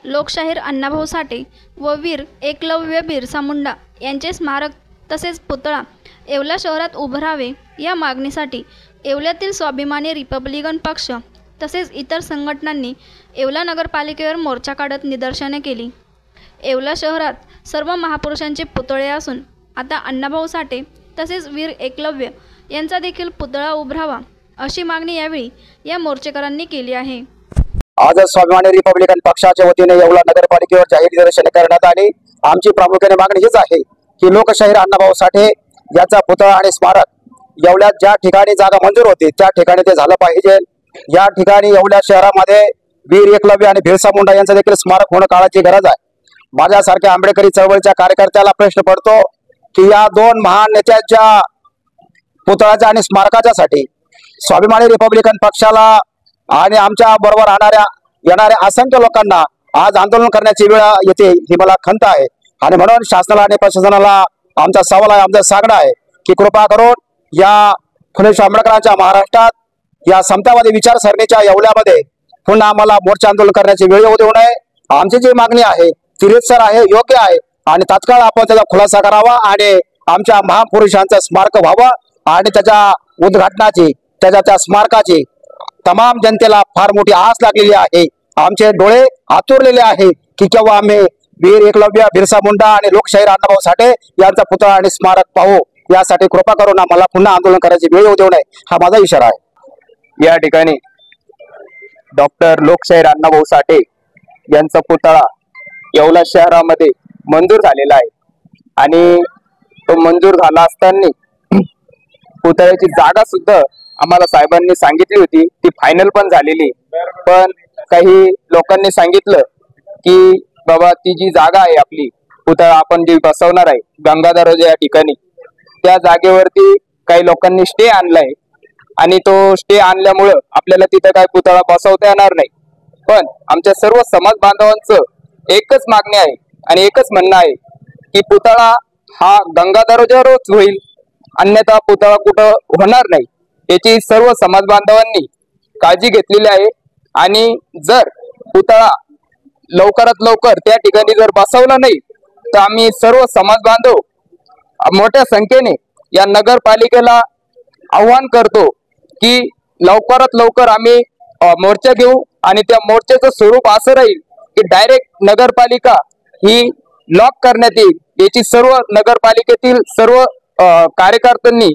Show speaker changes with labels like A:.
A: लोकशाहीर अण्णाभाऊ साठे व वीर एकलव्य बिरसा मुंडा यांचे स्मारक तसेच पुतळा येवला शहरात उभारावे या मागणीसाठी येवल्यातील स्वाभिमानी रिपब्लिकन पक्ष तसेच इतर संघटनांनी येवला नगरपालिकेवर मोर्चा काढत निदर्शने केली। येवला शहरात सर्व महापुरुषांचे पुतळे असून आता अण्णाभाऊ साठे तसेच वीर एकलव्य यांचा देखील पुतळा उभारावा अशी मागणी यावेळी या मोर्चेकरांनी केली आहे।
B: आज स्वाभिमानी रिपब्लिकन पक्षाच्या वतीने येवला नगरपालिकेवर जाहीर निदर्शने करण्यात आली। आमची प्रामुख्याने मागणी हीच आहे की लोकशाहीर अण्णाभाऊ साठे यांचा पुतळा आणि स्मारक येवल्यात ज्या ठिकाणी जागा मंजूर होती त्या ठिकाणी ते झालं पाहिजे। या ठिकाणी येवल्या शहरामध्ये वीर एकलव्य आणि बिरसा मुंडा यांचं देखील स्मारक होणं काळाची गरज आहे। माझ्यासारख्या आंबेडकरी चळवळीच्या कार्यकर्त्याला प्रश्न पडतो की या दोन महान नेत्यांच्या पुतळ्याच्या आणि स्मारकाच्यासाठी स्वाभिमानी रिपब्लिकन पक्षाला आणि आमच्या बरोबर येणाऱ्या असंख्य लोकांना आज आंदोलन करण्याची वेळ येते ही मला खंत आहे। आणि म्हणून शासनाला आणि प्रशासनाला आमचा सवाल आहे, आमचं सांगणं आहे की कृपा करून या फुले आंबेडकरांच्या महाराष्ट्रात या समतावादी विचारसरणीच्या येवल्यामध्ये पुन्हा आम्हाला मोर्चा आंदोलन करण्याची वेळ येऊ देऊ नये। आमची जी मागणी आहे ती रीतसर आहे, योग्य आहे आणि तात्काळ आपण त्याचा खुलासा करावा आणि आमच्या महापुरुषांचं स्मारक व्हावं आणि त्याच्या उद्घाटनाची त्या स्मारकाची तमाम जनतेला फार मोठी आस लागलेली आहे। आमचे डोळे आतुरलेले आहे की केव्हा आम्ही वीर एकलव्य बिरसा मुंडा आणि लोकशाहीर अण्णाभाऊ साठे यांचा पुतळा आणि स्मारक पाहू। यासाठी कृपा करून आम्हाला पुन्हा आंदोलन करायची वेळ येऊ देऊ नये हा माझा इशारा आहे।
C: या ठिकाणी डॉक्टर लोकशाहीर अण्णाभाऊ साठे यांचा पुतळा येवला शहरामध्ये मंजूर झालेला आहे आणि तो मंजूर झाला असताना पुतळ्याची जागा सुद्धा आम्हाला साहेबांनी सांगितली होती, ती फायनल पण झालेली। पण काही लोकांनी सांगितलं की बाबा ती जी जागा आहे आपली पुतळा आपण जी बसवणार आहे गंगाधर या ठिकाणी त्या जागेवरती काही लोकांनी स्टे आणलाय आणि तो स्टे आणल्यामुळं आपल्याला तिथं काही पुतळा बसवता येणार नाही। पण आमच्या सर्व समाज बांधवांचं एकच मागणी आहे आणि एकच म्हणणं आहे की पुतळा हा गंगाधरच्यावरच होईल, अन्यथा पुतळा कुठं होणार नाही। याची सर्व समाज बांधवांनी काळजी घेतलेली आहे आणि जर पुतळा लवकरात लवकर त्या ठिकाणी जर बसवला नाही तर आम्ही सर्व समाज बांधव मोठ्या संख्येने या नगरपालिकेला आव्हान करतो की लवकरात लवकर आम्ही मोर्चा घेऊ आणि त्या मोर्चाचं स्वरूप असं राहील की डायरेक्ट नगरपालिका ही लॉक करण्यात येईल। याची सर्व नगरपालिकेतील सर्व कार्यकर्त्यांनी